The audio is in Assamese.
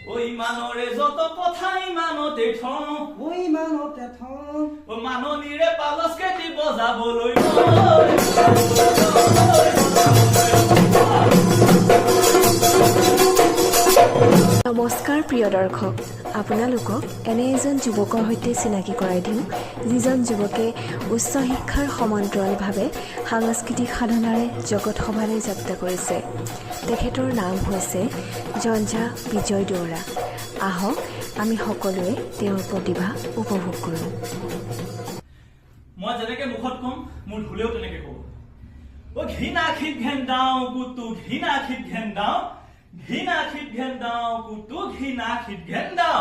ওই মানৰে যত কথা ইমানতে থওঁ ওই মানতে থওঁ ও মাননীৰে পালস কেটি বজাবলৈ নমস্কাৰ প্ৰিয় দৰ্শক আপোনালোকক এনে এজন যুৱকৰ সৈতে চিনাকি কৰাই দিওঁ যিজন যুৱকে উচ্চ শিক্ষাৰ সমান্তৰালভাৱে সাংস্কৃতিক সাধনাৰে জগত সভালৈ যাত্ৰা কৰিছে তেখেতৰ নাম হৈছে জঞ্জা বিজয় দুৱৰা আহক আমি সকলোৱে তেওঁৰ প্ৰতিভা উপভোগ কৰোঁ মই যেনেকে মুখত কম মোৰ ঢুলেও তেনেকে কব ও ঘিনা খিত ঘেন্দাও কুতু ঘিনা খিত ঘেন্দাও ঘিনা খিত ঘেন্দাও কুতু ঘিনা খিত ঘেন্দাও